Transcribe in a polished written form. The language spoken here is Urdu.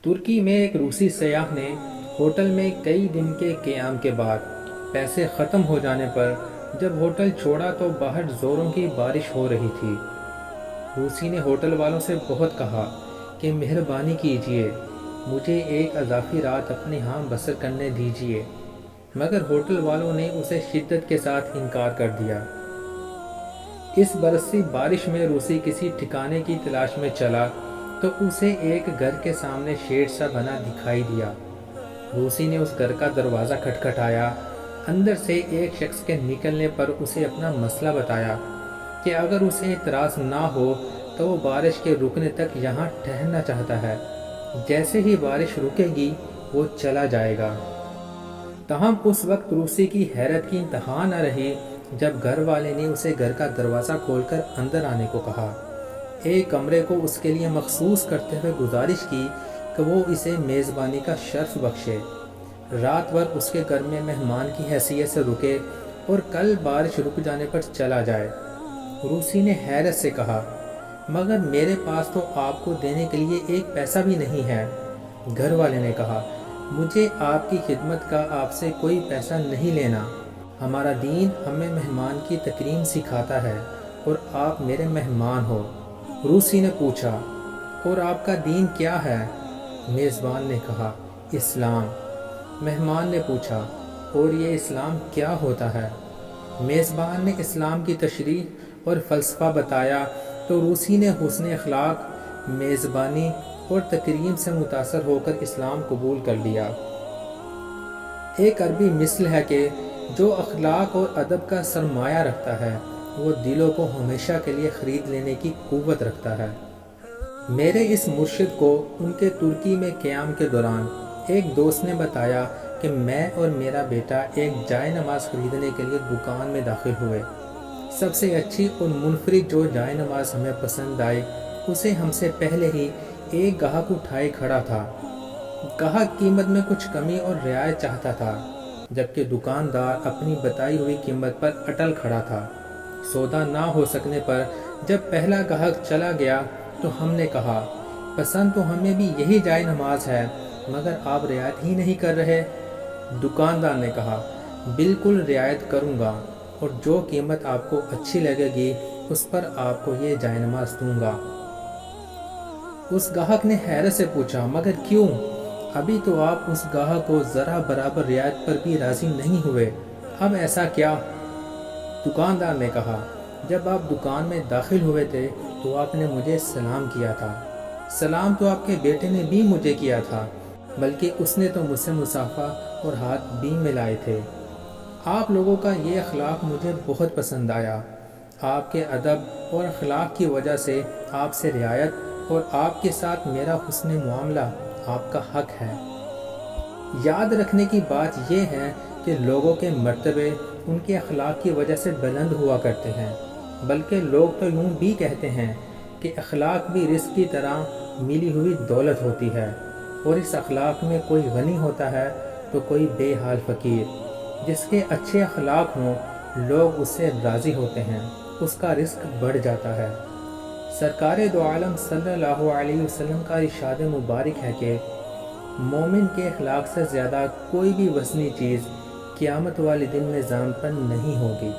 ترکی میں ایک روسی سیاح نے ہوٹل میں کئی دن کے قیام کے بعد پیسے ختم ہو جانے پر جب ہوٹل چھوڑا تو باہر زوروں کی بارش ہو رہی تھی۔ روسی نے ہوٹل والوں سے بہت کہا کہ مہربانی کیجیے، مجھے ایک اضافی رات اپنے ہاں بسر کرنے دیجیے، مگر ہوٹل والوں نے اسے شدت کے ساتھ انکار کر دیا۔ اس برسی بارش میں روسی کسی ٹھکانے کی تلاش میں چلا تو اسے ایک گھر کے سامنے شیڈ سا بنا دکھائی دیا۔ روسی نے اس گھر کا دروازہ کھٹکھٹایا۔ اندر سے ایک شخص کے نکلنے پر اسے اپنا مسئلہ بتایا کہ اگر اسے اعتراض نہ ہو تو وہ بارش کے رکنے تک یہاں ٹھہرنا چاہتا ہے، جیسے ہی بارش رکے گی وہ چلا جائے گا۔ تاہم اس وقت روسی کی حیرت کی انتہا نہ رہی جب گھر والے نے اسے گھر کا دروازہ کھول کر اندر آنے کو کہا، ایک کمرے کو اس کے لیے مخصوص کرتے ہوئے گزارش کی کہ وہ اسے میزبانی کا شرف بخشے، رات بھر اس کے گھر میں مہمان کی حیثیت سے رکے اور کل بارش رک جانے پر چلا جائے۔ روسی نے حیرت سے کہا، مگر میرے پاس تو آپ کو دینے کے لیے ایک پیسہ بھی نہیں ہے۔ گھر والے نے کہا، مجھے آپ کی خدمت کا آپ سے کوئی پیسہ نہیں لینا، ہمارا دین ہمیں مہمان کی تکریم سکھاتا ہے اور آپ میرے مہمان ہو۔ روسی نے پوچھا، اور آپ کا دین کیا ہے؟ میزبان نے کہا، اسلام۔ مہمان نے پوچھا، اور یہ اسلام کیا ہوتا ہے؟ میزبان نے اسلام کی تشریح اور فلسفہ بتایا تو روسی نے حسن اخلاق، میزبانی اور تکریم سے متاثر ہو کر اسلام قبول کر لیا۔ ایک عربی مثل ہے کہ جو اخلاق اور ادب کا سرمایہ رکھتا ہے وہ دلوں کو ہمیشہ کے لیے خرید لینے کی قوت رکھتا ہے۔ میرے اس مرشد کو ان کے ترکی میں قیام کے دوران ایک دوست نے بتایا کہ میں اور میرا بیٹا ایک جائے نماز خریدنے کے لیے دکان میں داخل ہوئے۔ سب سے اچھی اور منفرد جو جائے نماز ہمیں پسند آئی اسے ہم سے پہلے ہی ایک گاہک اٹھائے کھڑا تھا۔ گاہک قیمت میں کچھ کمی اور رعایت چاہتا تھا، جبکہ دکاندار اپنی بتائی ہوئی قیمت پر اٹل کھڑا تھا۔ سودا نہ ہو سکنے پر جب پہلا گاہک چلا گیا تو ہم نے کہا، پسند تو ہمیں بھی یہی جائے نماز ہے، مگر آپ رعایت ہی نہیں کر رہے۔ دکاندار نے کہا، بالکل رعایت کروں گا، اور جو قیمت آپ کو اچھی لگے گی اس پر آپ کو یہ جائے نماز دوں گا۔ اس گاہک نے حیرت سے پوچھا، مگر کیوں؟ ابھی تو آپ اس گاہک کو ذرا برابر رعایت پر بھی راضی نہیں ہوئے، اب ایسا کیا؟ دکاندار نے کہا، جب آپ دکان میں داخل ہوئے تھے تو آپ نے مجھے سلام کیا تھا۔ سلام تو آپ کے بیٹے نے بھی مجھے کیا تھا، بلکہ اس نے تو مجھ سے مصافحہ اور ہاتھ بھی ملائے تھے۔ آپ لوگوں کا یہ اخلاق مجھے بہت پسند آیا۔ آپ کے ادب اور اخلاق کی وجہ سے آپ سے رعایت اور آپ کے ساتھ میرا حسن معاملہ آپ کا حق ہے۔ یاد رکھنے کی بات یہ ہے کہ لوگوں کے مرتبے ان کے اخلاق کی وجہ سے بلند ہوا کرتے ہیں، بلکہ لوگ تو یوں بھی کہتے ہیں کہ اخلاق بھی رزق کی طرح ملی ہوئی دولت ہوتی ہے، اور اس اخلاق میں کوئی غنی ہوتا ہے تو کوئی بے حال فقیر۔ جس کے اچھے اخلاق ہوں لوگ اس سے راضی ہوتے ہیں، اس کا رزق بڑھ جاتا ہے۔ سرکار دو عالم صلی اللہ علیہ وسلم کا ارشاد مبارک ہے کہ مومن کے اخلاق سے زیادہ کوئی بھی وزنی چیز قیامت والے دن میزان پر نہیں ہوگی۔